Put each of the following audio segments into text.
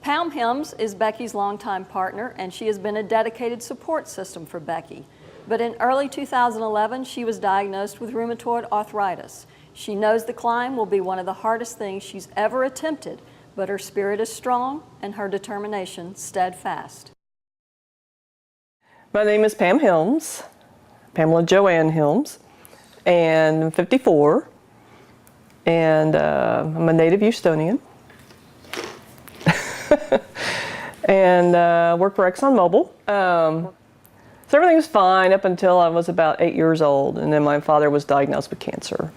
Pam Hilmes is Becky's longtime partner, and she has been a dedicated support system for Becky. But in early 2011, she was diagnosed with rheumatoid arthritis. She knows the climb will be one of the hardest things she's ever attempted, but her spirit is strong and her determination steadfast. My name is Pam Hilmes, Pamela Joanne Hilmes, and I'm 54, and I'm a native Houstonian. And worked for ExxonMobil. So everything was fine up until I was about 8 years old, and then my father was diagnosed with cancer.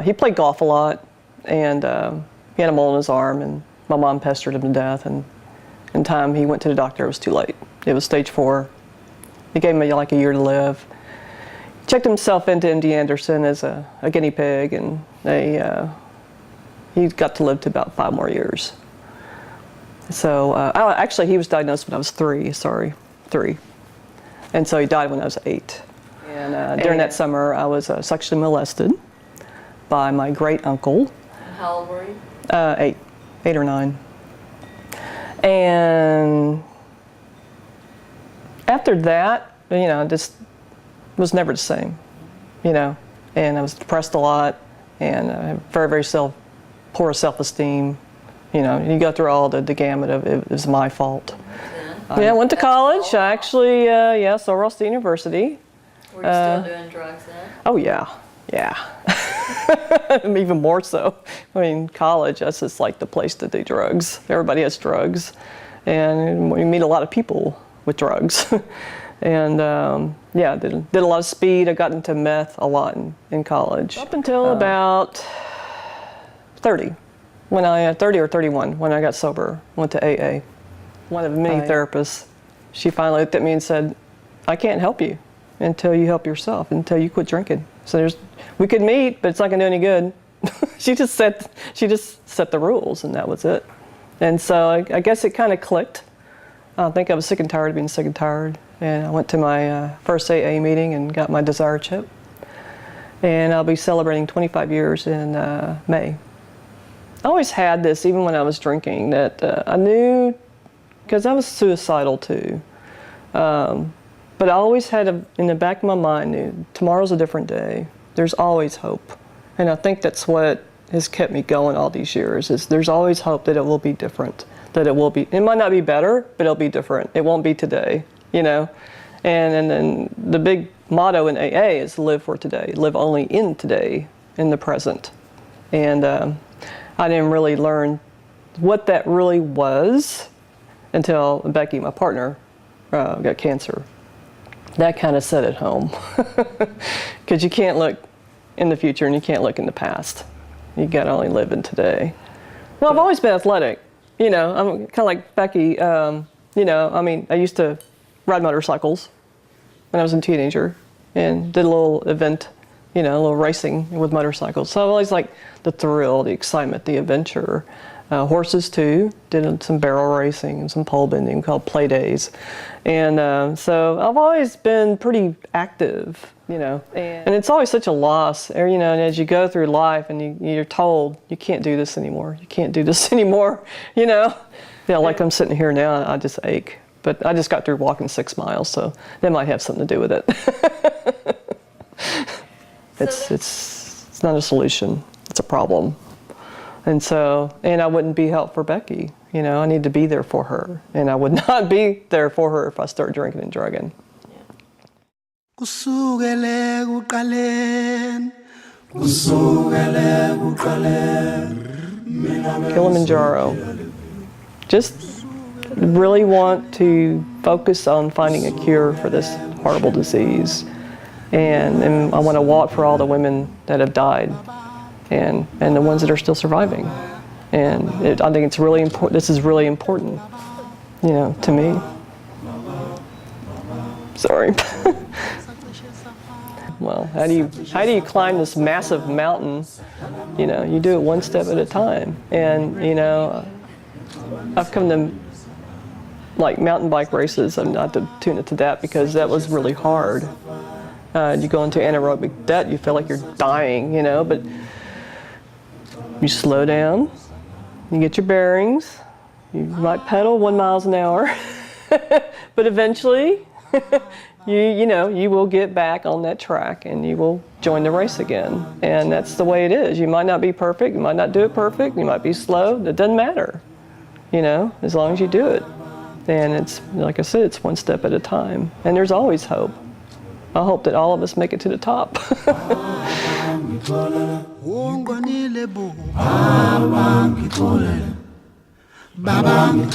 He played golf a lot, and he had a mole in his arm, and my mom pestered him to death, and in time he went to the doctor. It was too late. It was stage 4. They gave him like a year to live. Checked himself into MD Anderson as a guinea pig, and he got to live to about 5 more years. So actually he was diagnosed when I was 3, 3. And so he died when I was 8. And during that summer I was sexually molested by my great uncle. And how old were you? 8 or 9. And after that, you know, just was never the same, you know. And I was depressed a lot, and I had very poor self-esteem. You know, you go through all the gamut of it was my fault. Yeah, I went to college. I actually, Sept Ross University. Were you still doing drugs then? Oh yeah. Even more so. I mean, college, that's just like the place to do drugs. Everybody has drugs, and you meet a lot of people with drugs. And yeah, did a lot of speed. I got into meth a lot in college. Up until about 30. When I 30 or 31, when I got sober, went to AA. One of many therapists, she finally looked at me and said, "I can't help you until you help yourself, until you quit drinking. So we could meet, but it's not gonna do any good." She just set the rules, and that was it. And so I guess it kind of clicked. I think I was sick and tired of being sick and tired, and I went to my first AA meeting and got my Desire chip. And I'll be celebrating 25 years in May. I always had this, even when I was drinking, that I knew, because I was suicidal too, but I always had in the back of my mind, knew tomorrow's a different day. There's always hope. And I think that's what has kept me going all these years, is there's always hope that it will be different, that it might not be better, but it'll be different. It won't be today, you know? And then the big motto in AA is live for today, live only in today, in the present. And I didn't really learn what that really was until Becky, my partner, got cancer. That kind of set it home. Because you can't look in the future and you can't look in the past. You got to only live in today. Well, I've always been athletic. You know, I'm kind of like Becky. You know, I mean, I used to ride motorcycles when I was a teenager and did a little event, you know, a little racing with motorcycles. So I've always liked the thrill, the excitement, the adventure. Horses too, did some barrel racing and some pole bending called play days. And so I've always been pretty active, you know. And it's always such a loss, you know, and as you go through life and you're told you can't do this anymore, you can't do this anymore, you know. Yeah, like I'm sitting here now, I just ache. But I just got through walking 6 miles, so that might have something to do with it. It's not a solution, it's a problem. And I wouldn't be help for Becky, you know, I need to be there for her. And I would not be there for her if I start drinking and drugging. Kilimanjaro. Just really want to focus on finding a cure for this horrible disease. And I want to walk for all the women that have died. And the ones that are still surviving. And I think it's really important, this is really important, you know, to me. Sorry. Well, how do you climb this massive mountain? You know, you do it one step at a time. And, you know, I've come to like mountain bike races. I'm not to tune it to that because that was really hard. You go into anaerobic debt, you feel like you're dying, you know, but you slow down, you get your bearings, You might pedal 1 mile an hour, but eventually you will get back on that track and you will join the race again. And that's the way it is. You might not be perfect, you might not do it perfect, you might be slow, it doesn't matter, as long as you do it. And it's, like I said, it's one step at a time. And there's always hope. I hope that all of us make it to the top. Babang,